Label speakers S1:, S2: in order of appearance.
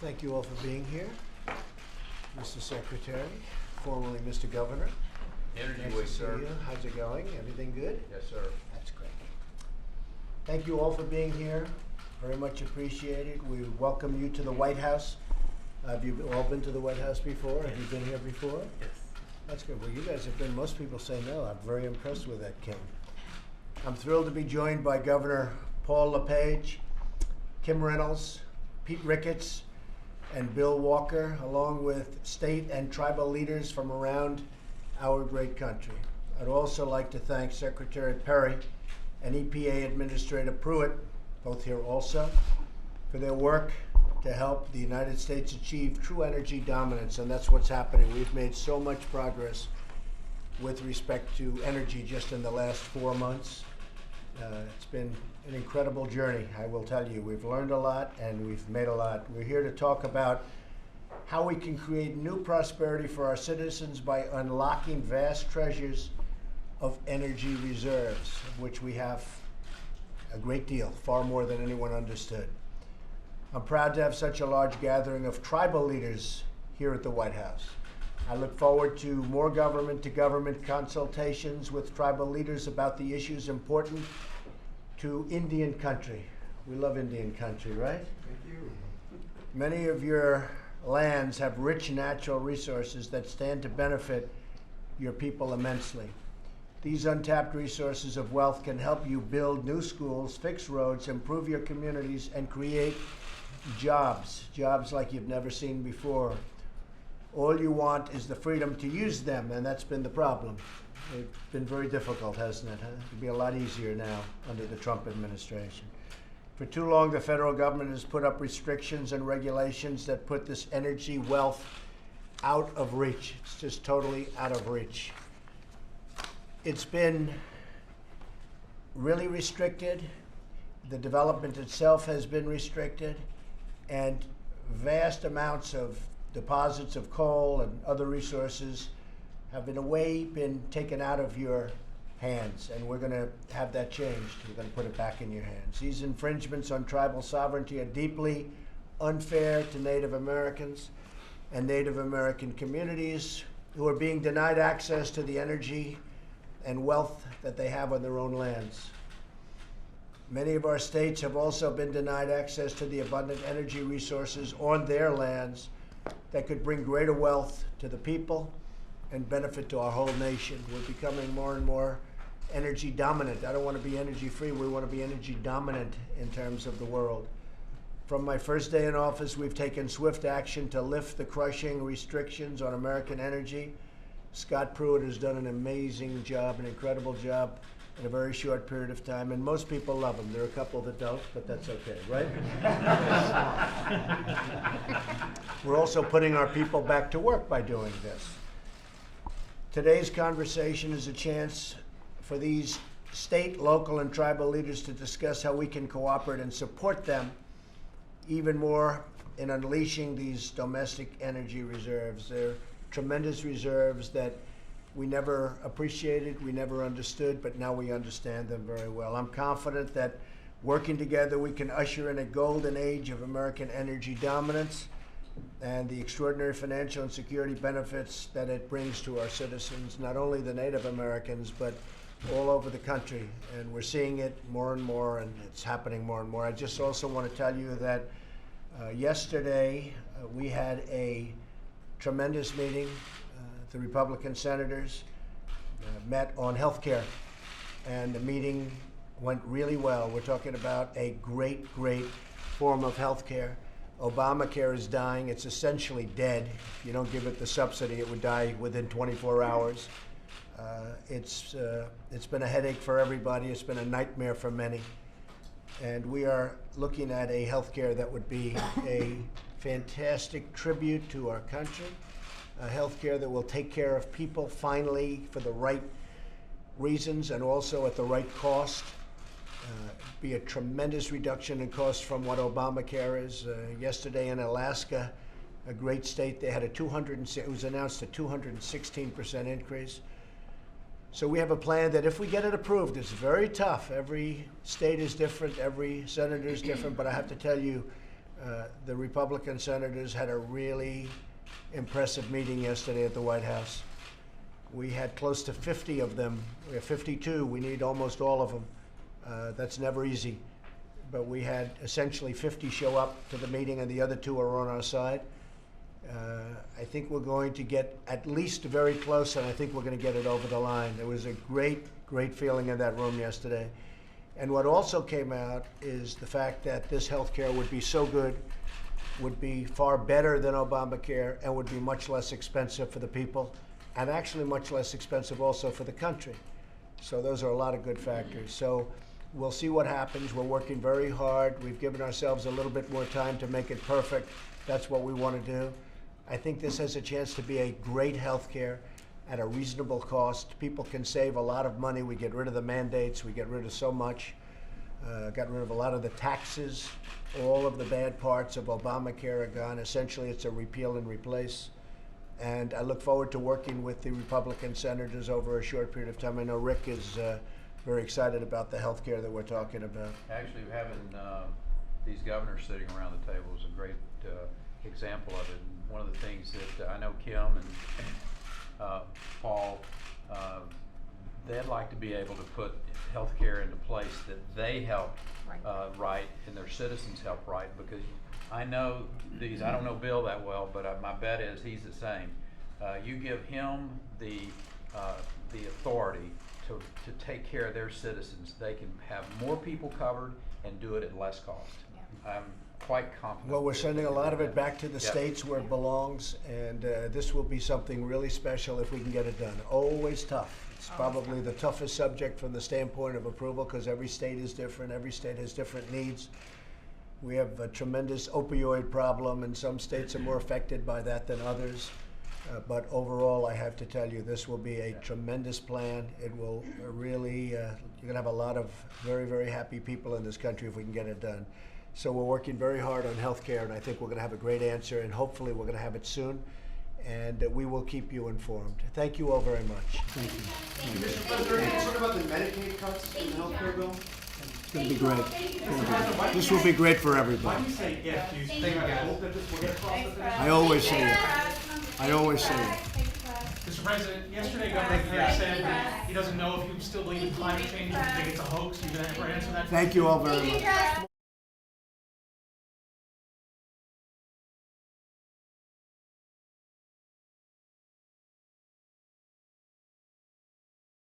S1: Thank you all for being here. Mr. Secretary, formerly Mr. Governor.
S2: Energy
S1: Nice
S2: way,
S1: to see
S2: sir.
S1: you. How's it going? Everything good?
S2: Yes, sir.
S1: That's great. Thank you all for being here. Very much appreciated. We welcome you to the White House. Have you all been to the White House before? Have you been here before?
S2: Yes.
S1: That's good. Well, you guys have been. Most people say no. I'm very impressed with that, Kim. I'm thrilled to be joined by Governor Paul LePage, Kim Reynolds, Pete Ricketts, and Bill Walker, along with state and tribal leaders from around our great country. I'd also like to thank Secretary Perry and EPA Administrator Pruitt, both here also, for their work to help the United States achieve true energy dominance, and that's what's happening. We've made so much progress with respect to energy just in the last 4 months. It's been an incredible journey, I will tell you. We've learned a lot and we've made a lot. We're here to talk about how we can create new prosperity for our citizens by unlocking vast treasures of energy reserves, of which we have a great deal, far more than anyone understood. I'm proud to have such a large gathering of tribal leaders here at the White House. I look forward to more government-to-government consultations with tribal leaders about the issues important to Indian country. We love Indian country, right?
S2: Thank you.
S1: Many of your lands have rich natural resources that stand to benefit your people immensely. These untapped resources of wealth can help you build new schools, fix roads, improve your communities, and create jobs like you've never seen before. All you want is the freedom to use them, and that's been the problem. It's been very difficult, hasn't it? It'll be a lot easier now under the Trump administration. For too long, the federal government has put up restrictions and regulations that put this energy wealth out of reach. It's just totally out of reach. It's been really restricted. The development itself has been restricted, and vast amounts of deposits of coal and other resources have in a way been taken out of your hands, and we're going to have that changed. We're going to put it back in your hands. These infringements on tribal sovereignty are deeply unfair to Native Americans and Native American communities who are being denied access to the energy and wealth that they have on their own lands. Many of our states have also been denied access to the abundant energy resources on their lands that could bring greater wealth to the people and benefit to our whole nation. We're becoming more and more energy dominant. I don't want to be energy free. We want to be energy dominant in terms of the world. From my first day in office, we've taken swift action to lift the crushing restrictions on American energy. Scott Pruitt has done an amazing job, an incredible job in a very short period of time, and most people love him. There are a couple that don't, but that's okay, right? We're also putting our people back to work by doing this. Today's conversation is a chance for these state, local, and tribal leaders to discuss how we can cooperate and support them even more in unleashing these domestic energy reserves. They're tremendous reserves that we never appreciated, we never understood, but now we understand them very well. I'm confident that working together we can usher in a golden age of American energy dominance and the extraordinary financial and security benefits that it brings to our citizens, not only the Native Americans, but all over the country. And we're seeing it more and more, and it's happening more and more. I just also want to tell you that yesterday we had a tremendous meeting. The Republican senators met on health care, and the meeting went really well. We're talking about a great form of health care. Obamacare is dying. It's essentially dead. If you don't give it the subsidy, it would die within 24 hours. It's been a headache for everybody. It's been a nightmare for many. And we are looking at a health care that would be a fantastic tribute to our country, a health care that will take care of people finally for the right reasons and also at the right cost. Be a tremendous reduction in cost from what Obamacare is. Yesterday in Alaska, a great state, they had it was announced a 216% increase. So we have a plan that if we get it approved, it's very tough. Every state is different, every senator is different, but I have to tell you, The Republican senators had a really impressive meeting yesterday at the White House. We had close to 50 of them. We have 52. We need almost all of them. That's never easy. But we had essentially 50 show up to the meeting, and the other 2 are on our side. I think we're going to get at least very close, and I think we're going to get it over the line. There was a great, great feeling in that room yesterday. And what also came out is the fact that this health care would be so good, would be far better than Obamacare, and would be much less expensive for the people, and actually much less expensive also for the country. So those are a lot of good factors. So we'll see what happens. We're working very hard. We've given ourselves a little bit more time to make it perfect. That's what we want to do. I think this has a chance to be a great health care at a reasonable cost. People can save a lot of money. We get rid of the mandates. We get rid of so much. Got rid of a lot of the taxes. All of the bad parts of Obamacare are gone. Essentially, it's a repeal and replace. And I look forward to working with the Republican senators over a short period of time. I know Rick is very excited about the health care that we're talking about.
S2: Actually, having these governors sitting around the table is a great example of it. And one of the things that I know Kim and Paul, they'd like to be able to put health care into place that they help write and their citizens help write, because I know these, I don't know Bill that well, but my bet is he's the same. You give him the authority to take care of their citizens, they can have more people covered and do it at less cost. Yeah. I'm quite confident.
S1: Well, we're sending a lot of it back to the states where it belongs, and this will be something really special if we can get it done. Always tough. It's probably the toughest subject from the standpoint of approval, because every state is different. Every state has different needs. We have a tremendous opioid problem, and some states are more affected by that than others. But overall, I have to tell you, this will be a tremendous plan. It will really, you're going to have a lot of very, very happy people in this country if we can get it done. So we're working very hard on health care, and I think we're going to have a great answer, and hopefully we're going to have it soon. And we will keep you informed. Thank you all very much.
S3: Thank you. Mr. President, what about the Medicaid cuts in the health care bill?
S1: It's going to be great. This will be great for everybody.
S3: Why do you say if? Do you think I hope that this will get across the finish?
S1: I always say it. I always say it.
S4: Mr. President, yesterday Governor Kerry said that he doesn't know if you still believe in climate change or think it's a hoax. You can answer that?
S1: Thank you all very much.